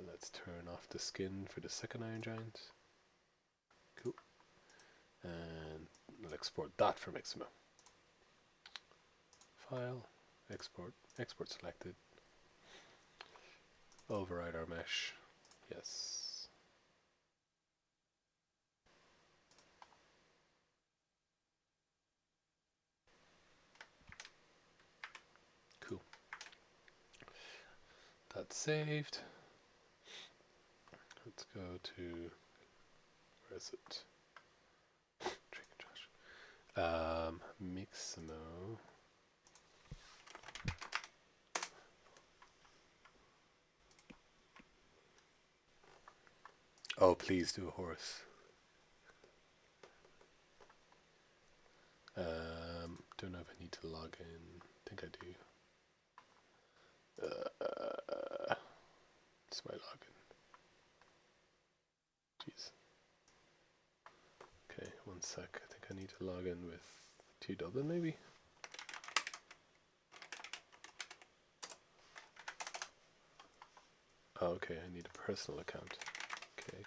Let's turn off the skin for the second Iron Giant. Cool. And we'll export that from Mixamo. File, export selected. Override our mesh. Yes. Cool. That's saved. Let's go to, where is it? Mixamo. Oh, please do a horse. Don't know if I need to log in. I think I do. It's my login. Jeez. Okay, one sec. I think I need to log in with T Dublin maybe. Oh, okay, I need a personal account. Okay.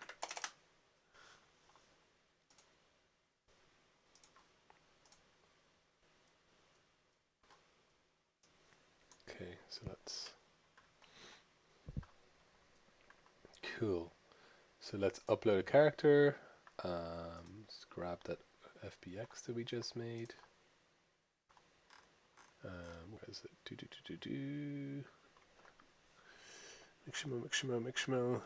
Okay, so that's cool. So let's upload a character. Let's grab that FBX that we just made. Where is it? Mixamo.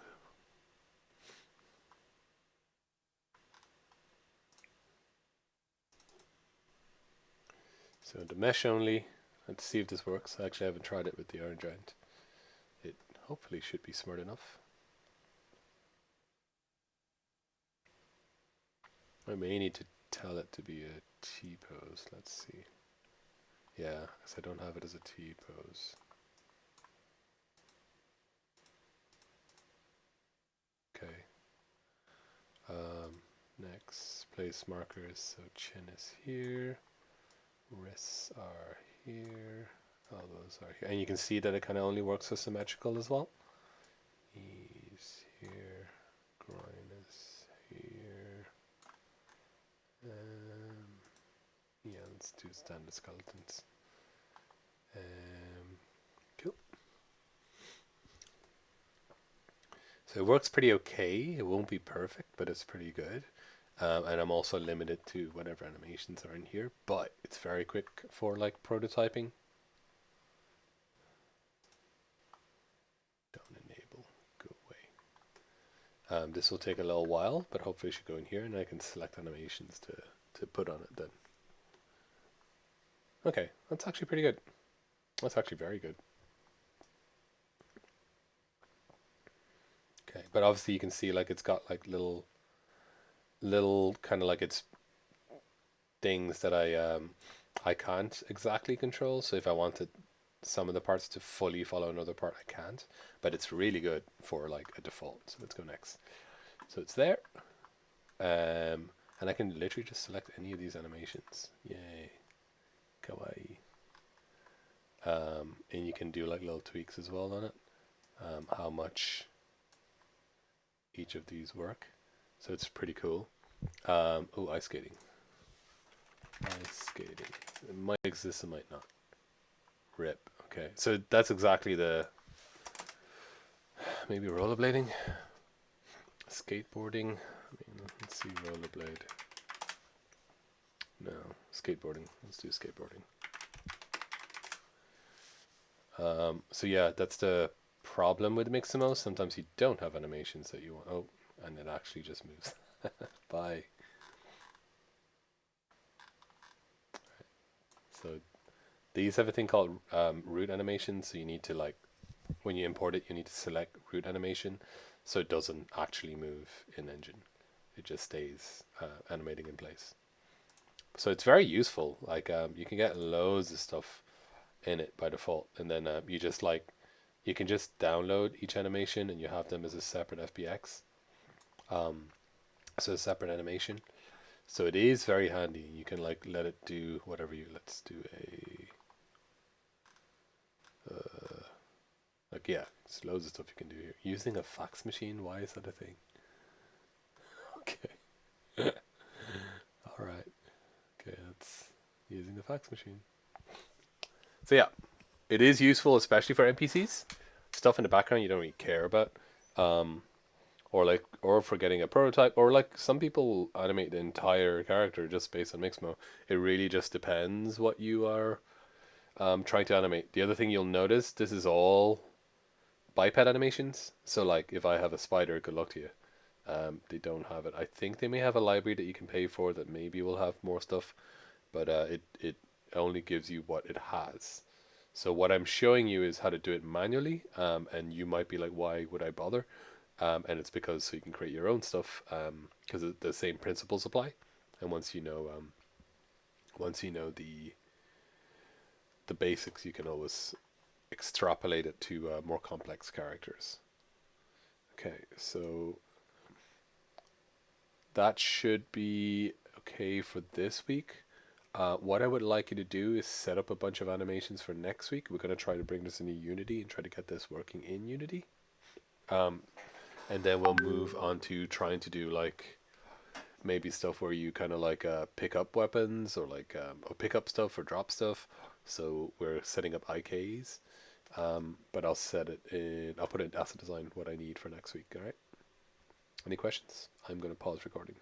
So the mesh only. Let's see if this works. I actually haven't tried it with the Iron Giant. It hopefully should be smart enough. I may need to tell it to be a T-pose. Let's see. Yeah, because I don't have it as a T-pose. Okay. Next, place markers. So chin is here. Wrists are here. All those are here. And you can see that it kind of only works with symmetrical as well. Knees here. Groin is here. Yeah, let's do standard skeletons. Cool. So it works pretty okay. It won't be perfect, but it's pretty good. And I'm also limited to whatever animations are in here, but it's very quick for like prototyping. Don't enable, go away. This will take a little while, but hopefully it should go in here and I can select animations to put on it then. Okay, that's actually pretty good. That's actually very good. Okay, but obviously you can see like it's got like little kind of like it's things that I can't exactly control. So if I wanted some of the parts to fully follow another part, I can't. But it's really good for like a default. So let's go next. So it's there. And I can literally just select any of these animations. Yay. Kawaii. And you can do like little tweaks as well on it. How much each of these work. So it's pretty cool. Oh, ice skating. Ice skating. It might exist, it might not. Rip. Okay, so that's exactly the... Maybe rollerblading? Skateboarding? I mean, let's see, rollerblade. No, skateboarding. Let's do skateboarding. So yeah, that's the problem with Mixamo. Sometimes you don't have animations that you want. Oh, and it actually just moves. Bye. So these have a thing called root animation. So you need to like, when you import it, you need to select root animation, so it doesn't actually move in engine. It just stays animating in place. So it's very useful. Like you can get loads of stuff in it by default, and then you just like you can just download each animation and you have them as a separate FBX. So a separate animation. So it is very handy. You can like let it do whatever you. Let's do a. Like yeah, there's loads of stuff you can do here. Using a fax machine. Why is that a thing? Okay. All right. Okay, that's using the fax machine. So yeah, it is useful, especially for NPCs. Stuff in the background you don't really care about. Or for getting a prototype, or like some people animate the entire character just based on Mixamo. It really just depends what you are trying to animate. The other thing you'll notice, this is all biped animations. So like if I have a spider, good luck to you. They don't have it. I think they may have a library that you can pay for that maybe will have more stuff, but it only gives you what it has. So what I'm showing you is how to do it manually, and you might be like, why would I bother? And it's because so you can create your own stuff, because the same principles apply. And once you know the basics, you can always extrapolate it to more complex characters. Okay, so that should be okay for this week. What I would like you to do is set up a bunch of animations for next week. We're going to try to bring this into Unity and try to get this working in Unity. And then we'll move on to trying to do like maybe stuff where you kind of like pick up weapons or like or pick up stuff or drop stuff. So we're setting up IKs. But I'll set it in, I'll put in asset design what I need for next week. All right. Any questions? I'm going to pause recording.